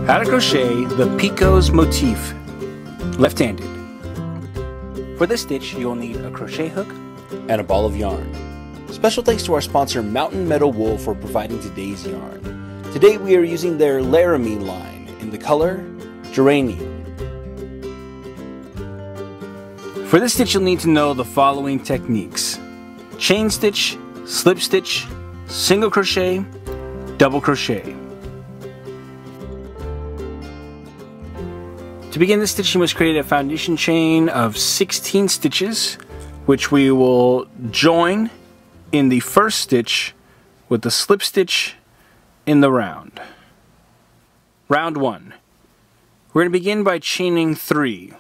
How to crochet the Picots Motif, left-handed. For this stitch, you'll need a crochet hook and a ball of yarn. Special thanks to our sponsor Mountain Meadow Wool for providing today's yarn. Today we are using their Laramie line in the color Geranium. For this stitch, you'll need to know the following techniques: chain stitch, slip stitch, single crochet, double crochet. To begin this stitch, you must create a foundation chain of 16 stitches, which we will join in the first stitch with the slip stitch in the round. Round 1. We're going to begin by chaining 3.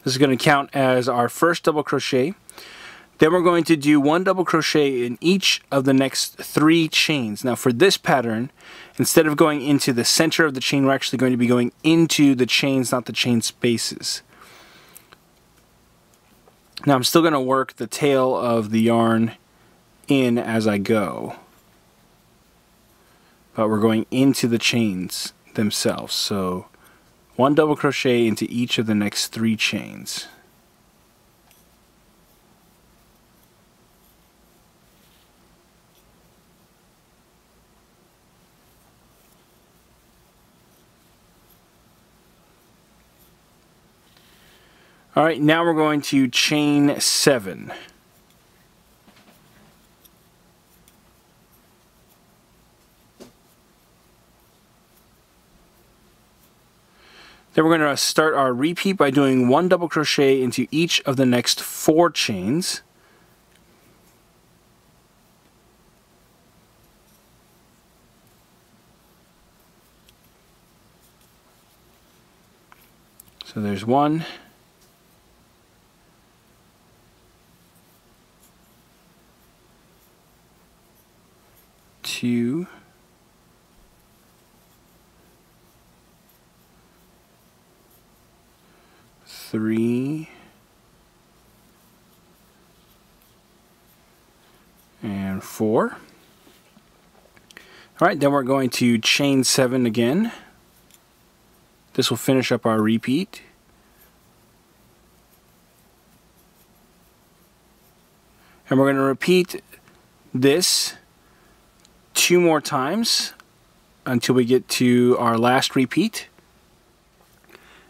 This is going to count as our first double crochet. Then we're going to do 1 double crochet in each of the next 3 chains. Now for this pattern, instead of going into the center of the chain, we're actually going to be going into the chains, not the chain spaces. Now I'm still going to work the tail of the yarn in as I go, but we're going into the chains themselves. So 1 double crochet into each of the next 3 chains. Alright, now we're going to chain 7. Then we're going to start our repeat by doing 1 double crochet into each of the next 4 chains. So there's 1. 2, 3, and 4. Alright, then we're going to chain 7 again. This will finish up our repeat. And we're going to repeat this 2 more times until we get to our last repeat.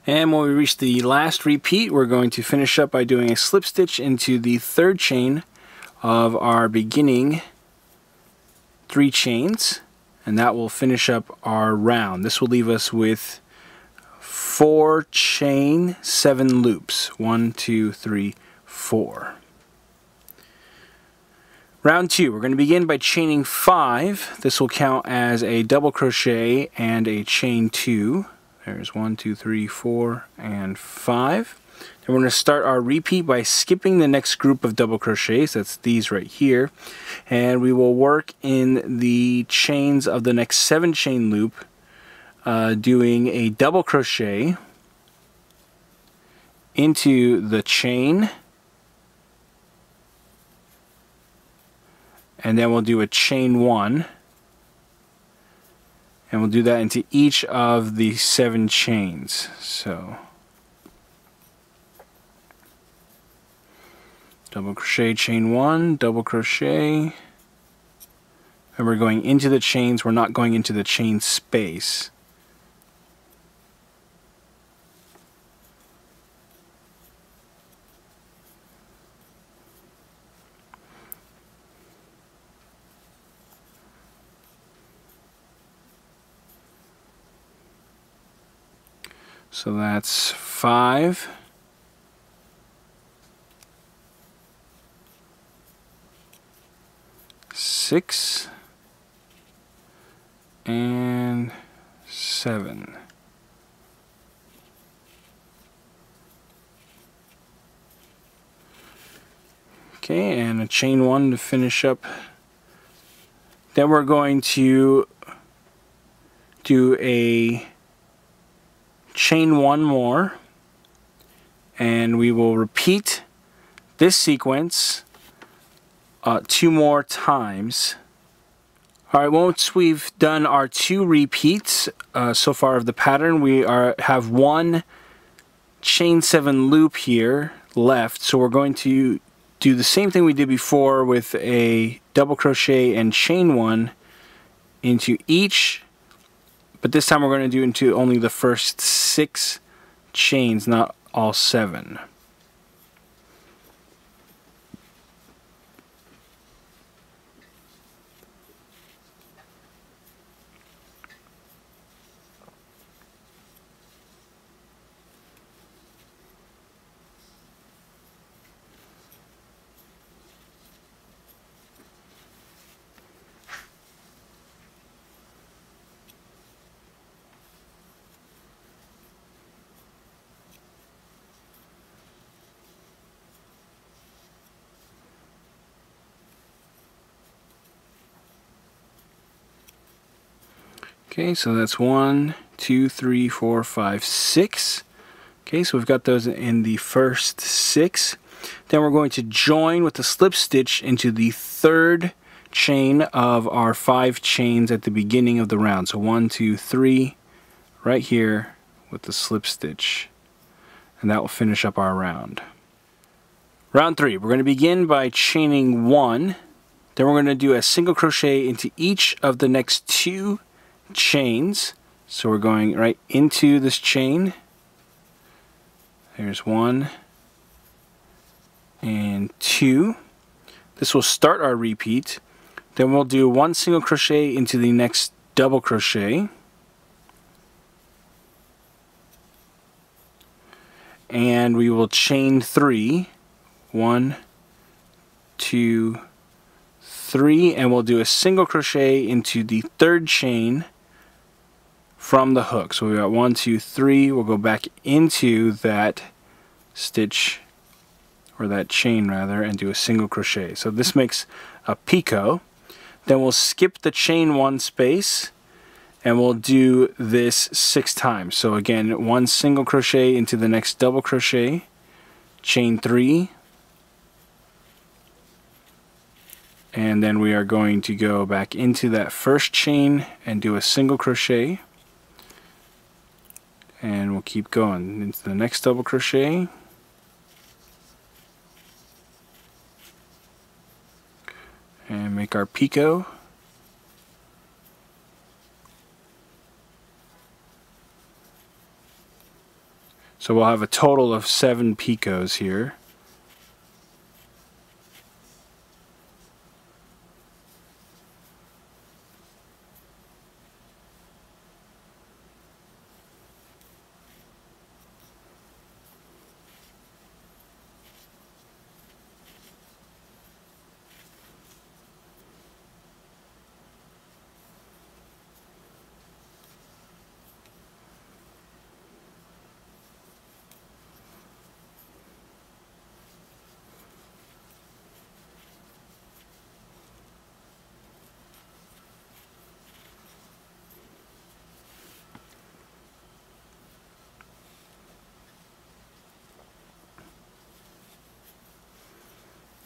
And when we reach the last repeat, we're going to finish up by doing a slip stitch into the 3rd chain of our beginning 3 chains, and that will finish up our round. This will leave us with 4 chain 7 loops. 1, 2, 3, 4. Round 2, we're going to begin by chaining 5. This will count as a double crochet and a chain 2. There's 1, 2, 3, 4, and 5. Then we're going to start our repeat by skipping the next group of double crochets. That's these right here. And we will work in the chains of the next 7 chain loop, doing a double crochet into the chain. And then we'll do a chain 1, and we'll do that into each of the 7 chains. So double crochet, chain 1, double crochet, and we're going into the chains. We're not going into the chain space. So that's 5. 6 and 7. Okay, and a chain 1 to finish up. Then we're going to do a chain 1 more, and we will repeat this sequence 2 more times. Alright, once we've done our 2 repeats so far of the pattern, we have 1 chain 7 loop here left, so we're going to do the same thing we did before with a double crochet and chain 1 into each, but this time we're going to do into only the first 6 chains, not all 7. Okay, so that's 1, 2, 3, 4, 5, 6. Okay, so we've got those in the first 6. Then we're going to join with the slip stitch into the 3rd chain of our 5 chains at the beginning of the round. So 1, 2, 3, right here with the slip stitch. And that will finish up our round. Round 3, we're going to begin by chaining 1. Then we're going to do a single crochet into each of the next 2 chains. So we're going right into this chain. There's 1 and 2. This will start our repeat. Then we'll do 1 single crochet into the next double crochet. And we will chain 3. 1, 2, 3, and we'll do a single crochet into the 3rd chain from the hook. So we got 1, 2, 3. We'll go back into that stitch, or that chain rather, and do a single crochet. So this makes a picot. Then we'll skip the chain 1 space, and we'll do this 6 times. So again, 1 single crochet into the next double crochet, chain 3, and then we are going to go back into that first chain and do a single crochet. And we'll keep going into the next double crochet, and make our picot. So we'll have a total of 7 picots here.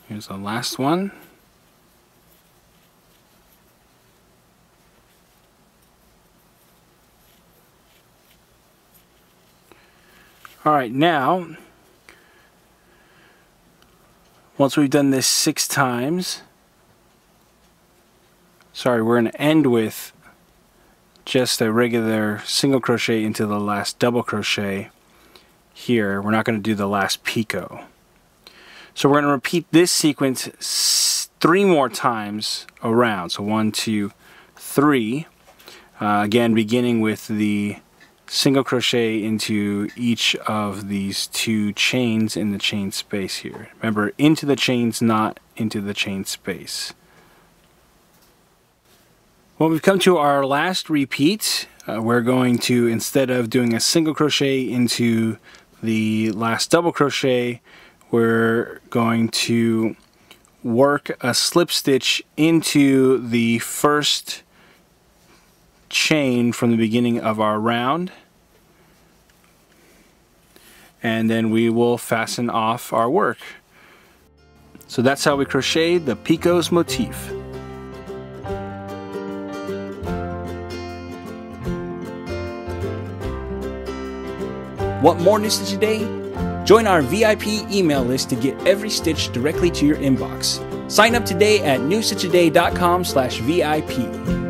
Here's the last one. Alright, now, once we've done this 6 times, we're going to end with just a regular single crochet into the last double crochet here. We're not going to do the last picot. So we're going to repeat this sequence 3 more times around. So 1, 2, 3. Again, beginning with the single crochet into each of these 2 chains in the chain space here. Remember, into the chains, not into the chain space. Well, we've come to our last repeat. We're going to, instead of doing a single crochet into the last double crochet, we're going to work a slip stitch into the first chain from the beginning of our round, and then we will fasten off our work. So that's how we crochet the Picots motif. Want more New Stitch a Day? Join our VIP email list to get every stitch directly to your inbox. Sign up today at newstitchaday.com/VIP.